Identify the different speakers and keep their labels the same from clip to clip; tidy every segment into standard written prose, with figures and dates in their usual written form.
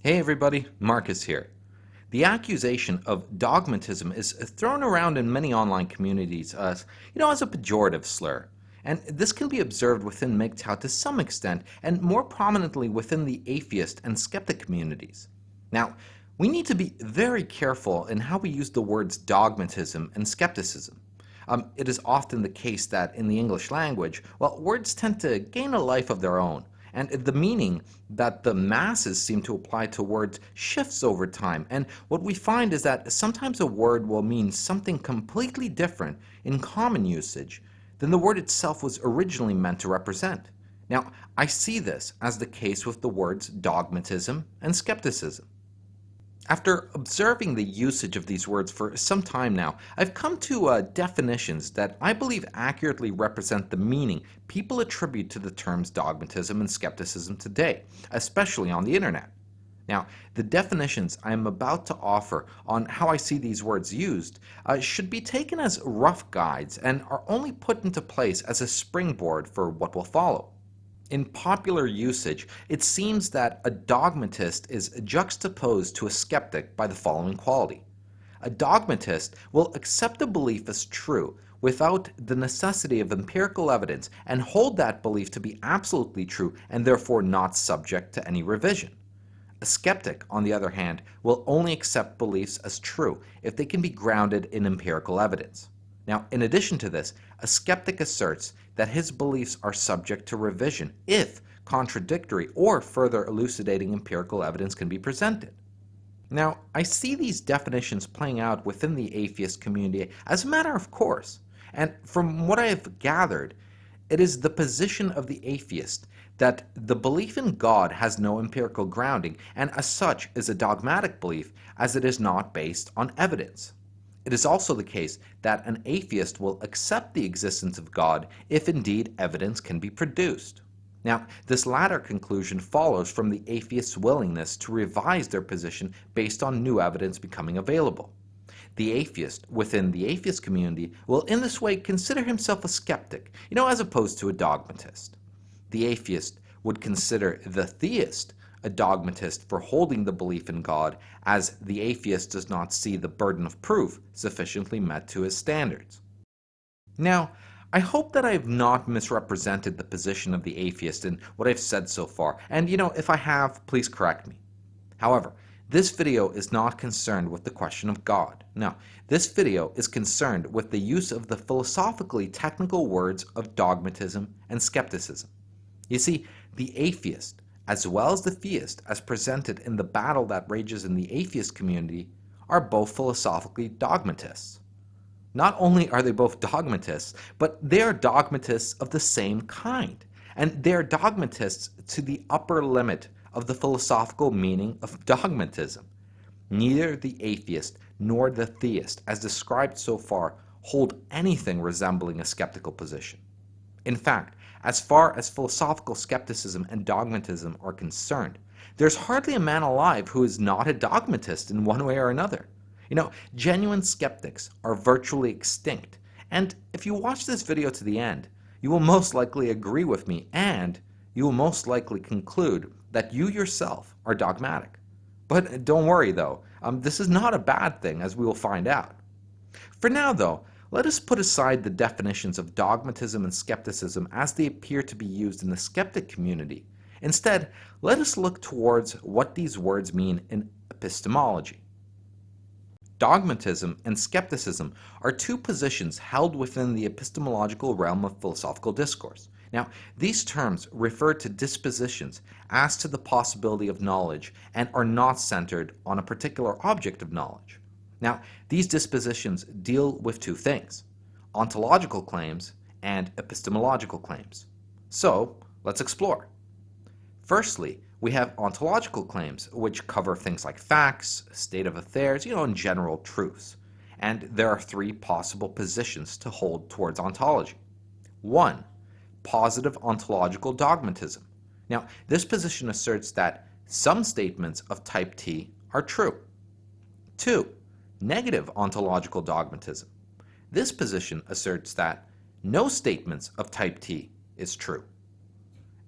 Speaker 1: Hey everybody, Marcus here. The accusation of dogmatism is thrown around in many online communities as a pejorative slur. And this can be observed within MGTOW to some extent, and more prominently within the atheist and skeptic communities. Now, we need to be very careful in how we use the words dogmatism and skepticism. It is often the case that in the English language, words tend to gain a life of their own, and the meaning that the masses seem to apply to words shifts over time. And what we find is that sometimes a word will mean something completely different in common usage than the word itself was originally meant to represent. Now, I see this as the case with the words dogmatism and skepticism. After observing the usage of these words for some time now, I've come to definitions that I believe accurately represent the meaning people attribute to the terms dogmatism and skepticism today, especially on the internet. Now, the definitions I am about to offer on how I see these words used should be taken as rough guides and are only put into place as a springboard for what will follow. In popular usage, it seems that a dogmatist is juxtaposed to a skeptic by the following quality. A dogmatist will accept a belief as true without the necessity of empirical evidence and hold that belief to be absolutely true and therefore not subject to any revision. A skeptic, on the other hand, will only accept beliefs as true if they can be grounded in empirical evidence. Now, in addition to this, a skeptic asserts that his beliefs are subject to revision if contradictory or further elucidating empirical evidence can be presented. Now, I see these definitions playing out within the atheist community as a matter of course, and from what I have gathered, it is the position of the atheist that the belief in God has no empirical grounding and as such is a dogmatic belief as it is not based on evidence. It is also the case that an atheist will accept the existence of God if indeed evidence can be produced. Now, this latter conclusion follows from the atheist's willingness to revise their position based on new evidence becoming available. The atheist within the atheist community will in this way consider himself a skeptic, as opposed to a dogmatist. The atheist would consider the theist a dogmatist for holding the belief in God, as the atheist does not see the burden of proof sufficiently met to his standards. Now, I hope that I have not misrepresented the position of the atheist in what I've said so far, and if I have, please correct me. However, this video is not concerned with the question of God. No, this video is concerned with the use of the philosophically technical words of dogmatism and skepticism. You see, the atheist, as well as the theist, as presented in the battle that rages in the atheist community, are both philosophically dogmatists. Not only are they both dogmatists, but they are dogmatists of the same kind, and they are dogmatists to the upper limit of the philosophical meaning of dogmatism. Neither the atheist nor the theist, as described so far, hold anything resembling a skeptical position. In fact, as far as philosophical skepticism and dogmatism are concerned, there's hardly a man alive who is not a dogmatist in one way or another. Genuine skeptics are virtually extinct, and if you watch this video to the end, you will most likely agree with me, and you will most likely conclude that you yourself are dogmatic. But don't worry though, this is not a bad thing, as we will find out. For now though, let us put aside the definitions of dogmatism and skepticism as they appear to be used in the skeptic community. Instead, let us look towards what these words mean in epistemology. Dogmatism and skepticism are two positions held within the epistemological realm of philosophical discourse. Now, these terms refer to dispositions as to the possibility of knowledge and are not centered on a particular object of knowledge. Now, these dispositions deal with two things: ontological claims and epistemological claims. So, let's explore. Firstly, we have ontological claims, which cover things like facts, state of affairs, and general truths. And there are three possible positions to hold towards ontology. 1. Positive ontological dogmatism. Now, this position asserts that some statements of type T are true. 2. Negative ontological dogmatism. This position asserts that no statements of type T is true.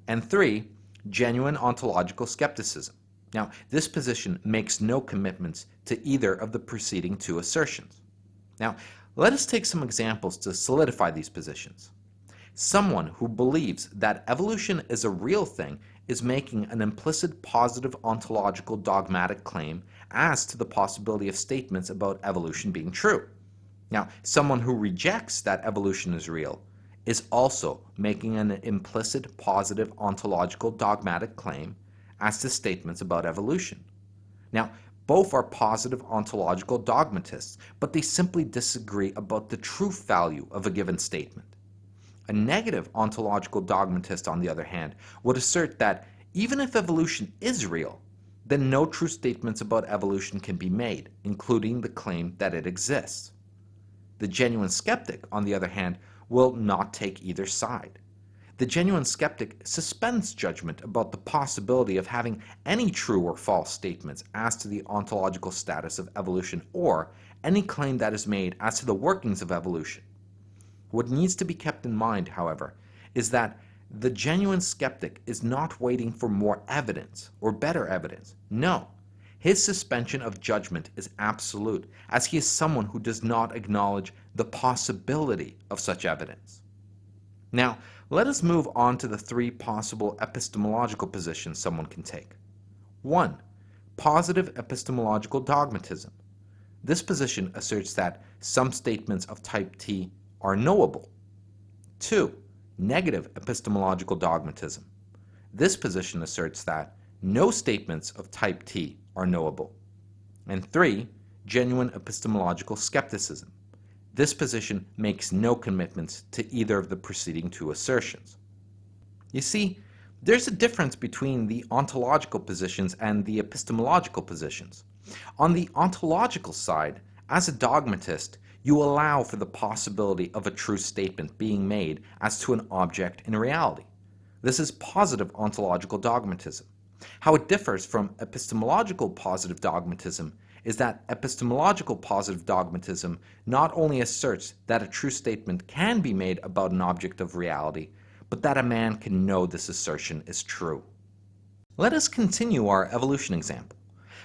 Speaker 1: And 3. Genuine ontological skepticism. Now, this position makes no commitments to either of the preceding two assertions. Now, let us take some examples to solidify these positions. Someone who believes that evolution is a real thing is making an implicit positive ontological dogmatic claim as to the possibility of statements about evolution being true. Now, someone who rejects that evolution is real is also making an implicit positive ontological dogmatic claim as to statements about evolution. Now, both are positive ontological dogmatists, but they simply disagree about the truth value of a given statement. A negative ontological dogmatist, on the other hand, would assert that even if evolution is real, then no true statements about evolution can be made, including the claim that it exists. The genuine skeptic, on the other hand, will not take either side. The genuine skeptic suspends judgment about the possibility of having any true or false statements as to the ontological status of evolution or any claim that is made as to the workings of evolution. What needs to be kept in mind, however, is that the genuine skeptic is not waiting for more evidence or better evidence. No, his suspension of judgment is absolute, as he is someone who does not acknowledge the possibility of such evidence. Now, let us move on to the three possible epistemological positions someone can take. 1. Positive epistemological dogmatism. This position asserts that some statements of type T are knowable. 2. Negative epistemological dogmatism. This position asserts that no statements of type T are knowable. And 3. Genuine epistemological skepticism. This position makes no commitments to either of the preceding two assertions. You see, there's a difference between the ontological positions and the epistemological positions. On the ontological side, as a dogmatist, you allow for the possibility of a true statement being made as to an object in reality. This is positive ontological dogmatism. How it differs from epistemological positive dogmatism is that epistemological positive dogmatism not only asserts that a true statement can be made about an object of reality, but that a man can know this assertion is true. Let us continue our evolution example.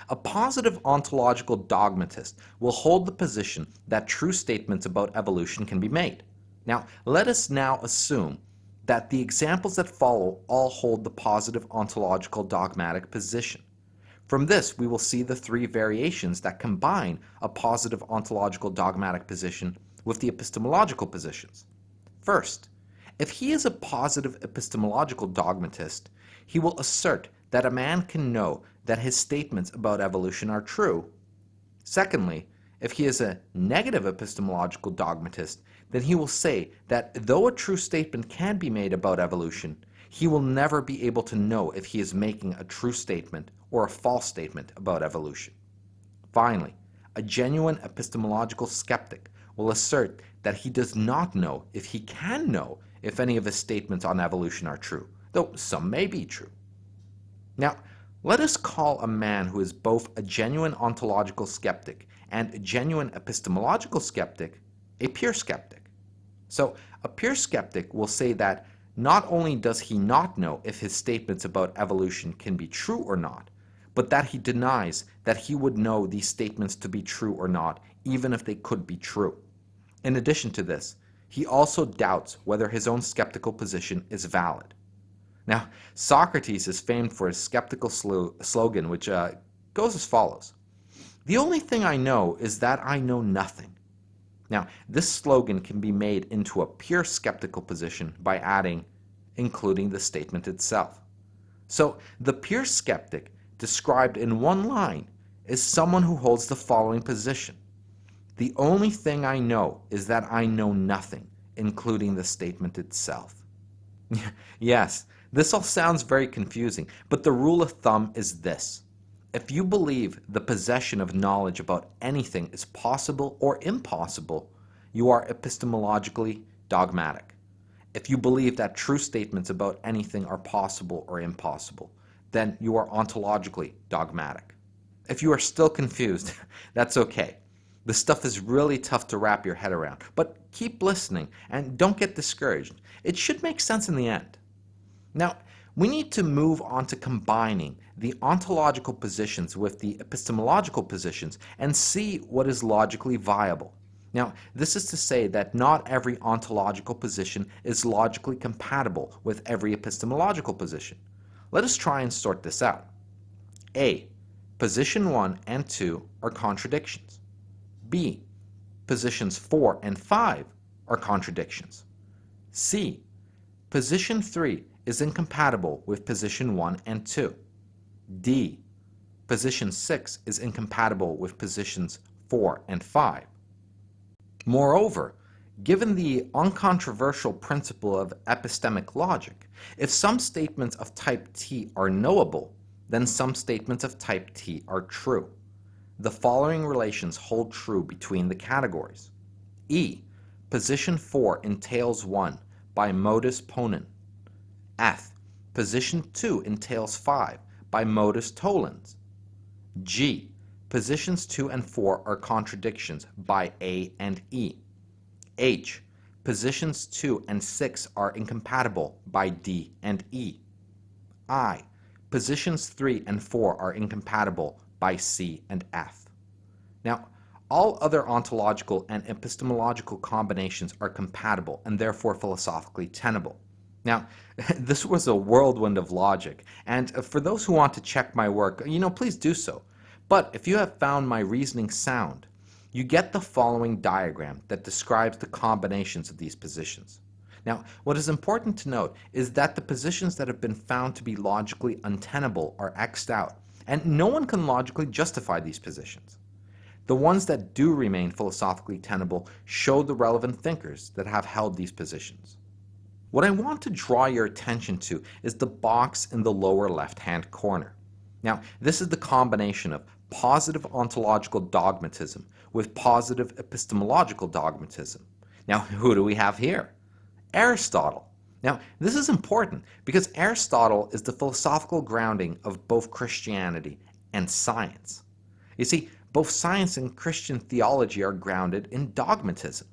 Speaker 1: A positive ontological dogmatist will hold the position that true statements about evolution can be made. Now, let us now assume that the examples that follow all hold the positive ontological dogmatic position. From this, we will see the three variations that combine a positive ontological dogmatic position with the epistemological positions. First, if he is a positive epistemological dogmatist, he will assert that a man can know that his statements about evolution are true. Secondly, if he is a negative epistemological dogmatist, then he will say that though a true statement can be made about evolution, he will never be able to know if he is making a true statement or a false statement about evolution. Finally, a genuine epistemological skeptic will assert that he does not know if he can know if any of his statements on evolution are true, though some may be true. Now, let us call a man who is both a genuine ontological skeptic and a genuine epistemological skeptic a pure skeptic. So, a pure skeptic will say that not only does he not know if his statements about evolution can be true or not, but that he denies that he would know these statements to be true or not, even if they could be true. In addition to this, he also doubts whether his own skeptical position is valid. Now, Socrates is famed for his skeptical slogan, which goes as follows: "The only thing I know is that I know nothing." Now, this slogan can be made into a pure skeptical position by adding, including the statement itself. So, the pure skeptic, described in one line, is someone who holds the following position: "The only thing I know is that I know nothing, including the statement itself." Yes, this all sounds very confusing, but the rule of thumb is this: if you believe the possession of knowledge about anything is possible or impossible, you are epistemologically dogmatic. If you believe that true statements about anything are possible or impossible, then you are ontologically dogmatic. If you are still confused, that's okay. This stuff is really tough to wrap your head around, but keep listening and don't get discouraged. It should make sense in the end. Now, we need to move on to combining the ontological positions with the epistemological positions and see what is logically viable. Now, this is to say that not every ontological position is logically compatible with every epistemological position. Let us try and sort this out. A. Position 1 and 2 are contradictions. B. Positions 4 and 5 are contradictions. C. Position 3 is incompatible with position 1 and 2. D. Position 6 is incompatible with positions 4 and 5. Moreover, given the uncontroversial principle of epistemic logic, if some statements of type T are knowable, then some statements of type T are true. The following relations hold true between the categories. E. Position 4 entails 1 by modus ponens. F. Position 2 entails 5 by modus tollens. G. Positions 2 and 4 are contradictions by A and E. H. Positions 2 and 6 are incompatible by D and E. I. Positions 3 and 4 are incompatible by C and F. Now, all other ontological and epistemological combinations are compatible and therefore philosophically tenable. Now, this was a whirlwind of logic, and for those who want to check my work, please do so. But if you have found my reasoning sound, you get the following diagram that describes the combinations of these positions. Now, what is important to note is that the positions that have been found to be logically untenable are X'd out, and no one can logically justify these positions. The ones that do remain philosophically tenable show the relevant thinkers that have held these positions. What I want to draw your attention to is the box in the lower left-hand corner. Now, this is the combination of positive ontological dogmatism with positive epistemological dogmatism. Now, who do we have here? Aristotle. Now, this is important because Aristotle is the philosophical grounding of both Christianity and science. You see, both science and Christian theology are grounded in dogmatism.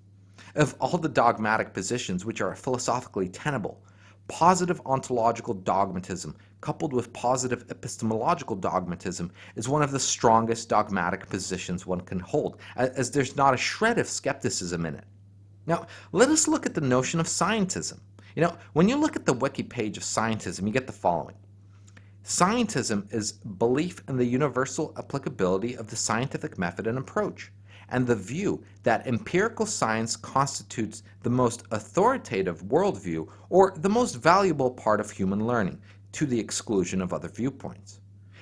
Speaker 1: Of all the dogmatic positions which are philosophically tenable, positive ontological dogmatism coupled with positive epistemological dogmatism is one of the strongest dogmatic positions one can hold, as there's not a shred of skepticism in it. Now, let us look at the notion of scientism. When you look at the wiki page of scientism, you get the following. Scientism is belief in the universal applicability of the scientific method and approach, and the view that empirical science constitutes the most authoritative worldview or the most valuable part of human learning, to the exclusion of other viewpoints.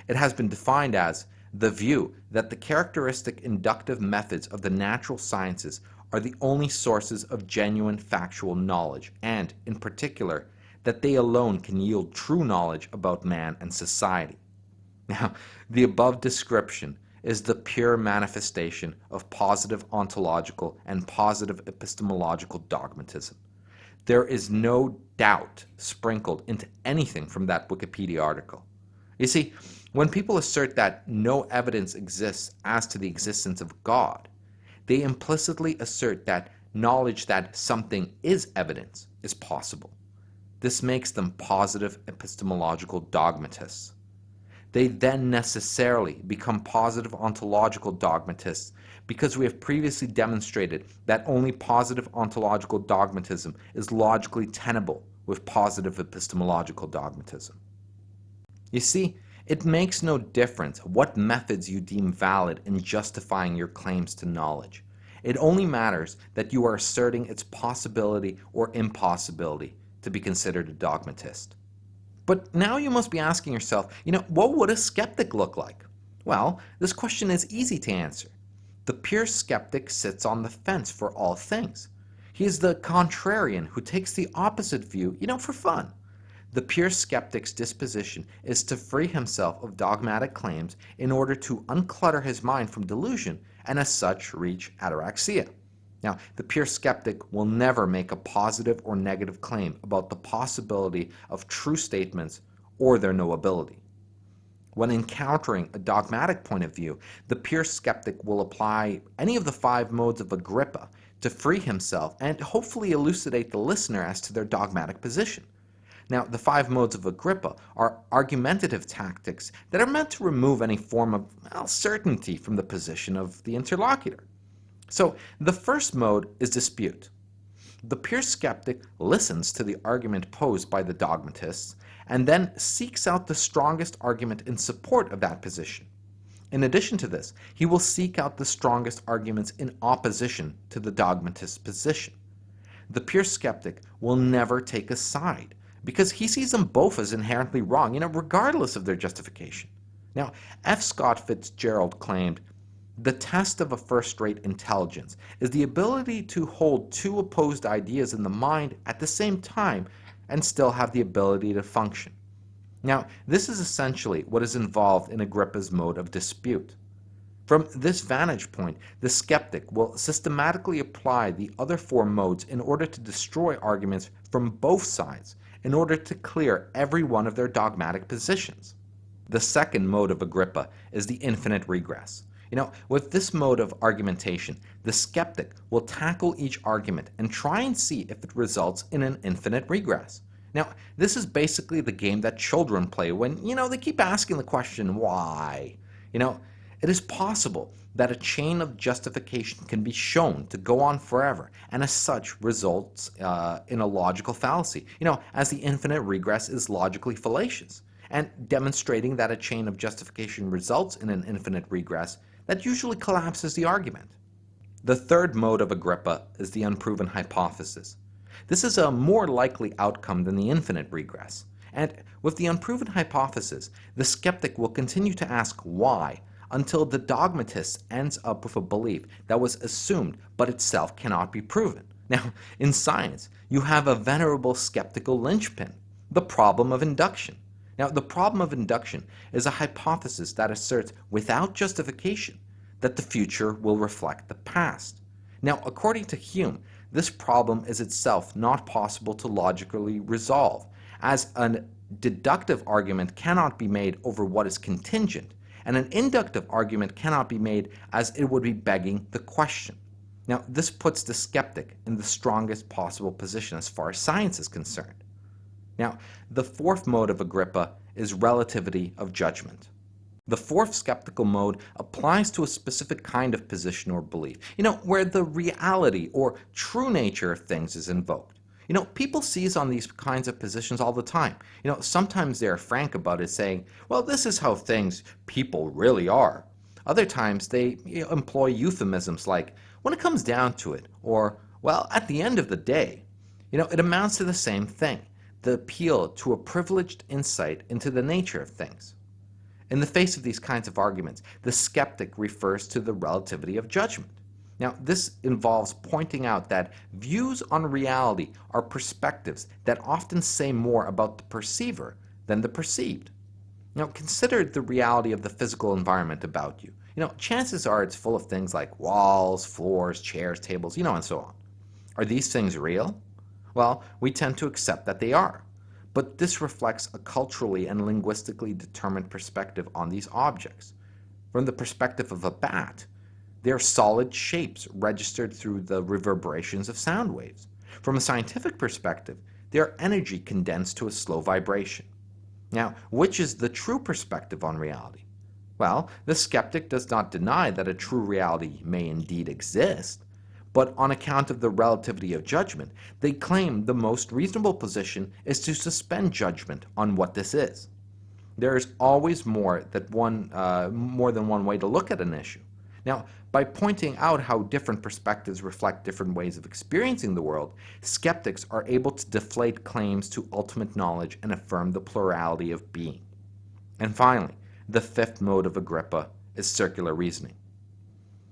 Speaker 1: It has been defined as the view that the characteristic inductive methods of the natural sciences are the only sources of genuine factual knowledge, and, in particular, that they alone can yield true knowledge about man and society. Now, the above description is the pure manifestation of positive ontological and positive epistemological dogmatism. There is no doubt sprinkled into anything from that Wikipedia article. You see, when people assert that no evidence exists as to the existence of God, they implicitly assert that knowledge that something is evidence is possible. This makes them positive epistemological dogmatists. They then necessarily become positive ontological dogmatists because we have previously demonstrated that only positive ontological dogmatism is logically tenable with positive epistemological dogmatism. You see, it makes no difference what methods you deem valid in justifying your claims to knowledge. It only matters that you are asserting its possibility or impossibility to be considered a dogmatist. But now you must be asking yourself, what would a skeptic look like? Well, this question is easy to answer. The pure skeptic sits on the fence for all things. He is the contrarian who takes the opposite view, for fun. The pure skeptic's disposition is to free himself of dogmatic claims in order to unclutter his mind from delusion and as such reach ataraxia. Now, the pure skeptic will never make a positive or negative claim about the possibility of true statements or their knowability. When encountering a dogmatic point of view, the pure skeptic will apply any of the 5 modes of Agrippa to free himself and hopefully elucidate the listener as to their dogmatic position. Now, the 5 modes of Agrippa are argumentative tactics that are meant to remove any form of certainty from the position of the interlocutor. So, the first mode is dispute. The pure skeptic listens to the argument posed by the dogmatists and then seeks out the strongest argument in support of that position. In addition to this, he will seek out the strongest arguments in opposition to the dogmatist's position. The pure skeptic will never take a side because he sees them both as inherently wrong, regardless of their justification. Now, F. Scott Fitzgerald claimed, "The test of a first-rate intelligence is the ability to hold two opposed ideas in the mind at the same time and still have the ability to function." Now, this is essentially what is involved in Agrippa's mode of dispute. From this vantage point, the skeptic will systematically apply the other 4 modes in order to destroy arguments from both sides, in order to clear every one of their dogmatic positions. The second mode of Agrippa is the infinite regress. With this mode of argumentation, the skeptic will tackle each argument and try and see if it results in an infinite regress. Now, this is basically the game that children play when, they keep asking the question, why? It is possible that a chain of justification can be shown to go on forever, and as such results in a logical fallacy, as the infinite regress is logically fallacious. And demonstrating that a chain of justification results in an infinite regress, that usually collapses the argument. The third mode of Agrippa is the unproven hypothesis. This is a more likely outcome than the infinite regress. And with the unproven hypothesis, the skeptic will continue to ask why until the dogmatist ends up with a belief that was assumed but itself cannot be proven. Now, in science, you have a venerable skeptical linchpin, the problem of induction. Now, the problem of induction is a hypothesis that asserts without justification that the future will reflect the past. Now, according to Hume, this problem is itself not possible to logically resolve, as a deductive argument cannot be made over what is contingent, and an inductive argument cannot be made as it would be begging the question. Now, this puts the skeptic in the strongest possible position as far as science is concerned. Now, the fourth mode of Agrippa is relativity of judgment. The fourth skeptical mode applies to a specific kind of position or belief, where the reality or true nature of things is invoked. People seize on these kinds of positions all the time. Sometimes they're frank about it, saying, well, this is how people really are. Other times they employ euphemisms like, when it comes down to it, or, well, at the end of the day. It amounts to the same thing, the appeal to a privileged insight into the nature of things. In the face of these kinds of arguments, the skeptic refers to the relativity of judgment. Now, this involves pointing out that views on reality are perspectives that often say more about the perceiver than the perceived. Now, consider the reality of the physical environment about you. Chances are it's full of things like walls, floors, chairs, tables, and so on. Are these things real? Well, we tend to accept that they are. But this reflects a culturally and linguistically determined perspective on these objects. From the perspective of a bat, they are solid shapes registered through the reverberations of sound waves. From a scientific perspective, they are energy condensed to a slow vibration. Now, which is the true perspective on reality? Well, the skeptic does not deny that a true reality may indeed exist, but on account of the relativity of judgment, they claim the most reasonable position is to suspend judgment on what this is. There is always more than one way to look at an issue. Now, by pointing out how different perspectives reflect different ways of experiencing the world, skeptics are able to deflate claims to ultimate knowledge and affirm the plurality of being. And finally, the fifth mode of Agrippa is circular reasoning.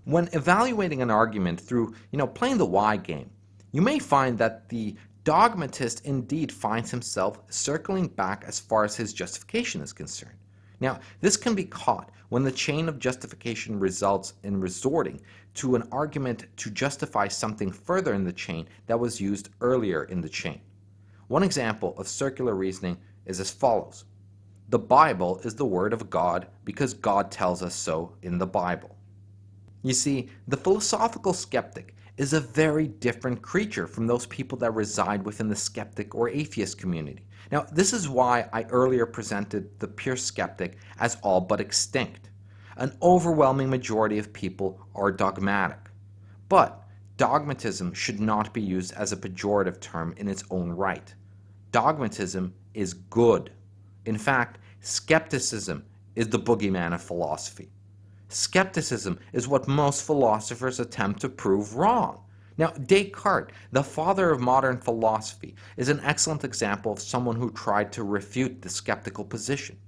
Speaker 1: When evaluating an argument through, playing the why game, you may find that the dogmatist indeed finds himself circling back as far as his justification is concerned. Now, this can be caught when the chain of justification results in resorting to an argument to justify something further in the chain that was used earlier in the chain. One example of circular reasoning is as follows. The Bible is the word of God because God tells us so in the Bible. You see, the philosophical skeptic is a very different creature from those people that reside within the skeptic or atheist community. Now, this is why I earlier presented the pure skeptic as all but extinct. An overwhelming majority of people are dogmatic. But dogmatism should not be used as a pejorative term in its own right. Dogmatism is good. In fact, skepticism is the boogeyman of philosophy. Skepticism is what most philosophers attempt to prove wrong. Now, Descartes, the father of modern philosophy, is an excellent example of someone who tried to refute the skeptical position.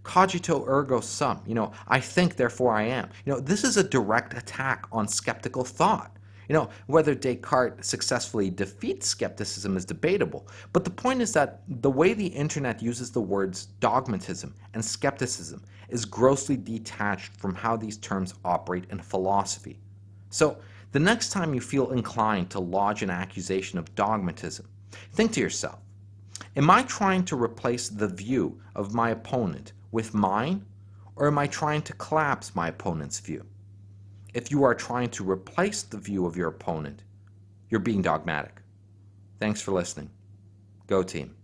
Speaker 1: Cogito ergo sum, I think therefore I am. This is a direct attack on skeptical thought. Whether Descartes successfully defeats skepticism is debatable, but the point is that the way the internet uses the words dogmatism and skepticism is grossly detached from how these terms operate in philosophy. So, the next time you feel inclined to lodge an accusation of dogmatism, think to yourself, am I trying to replace the view of my opponent with mine, or am I trying to collapse my opponent's view? If you are trying to replace the view of your opponent, you're being dogmatic. Thanks for listening. Go team.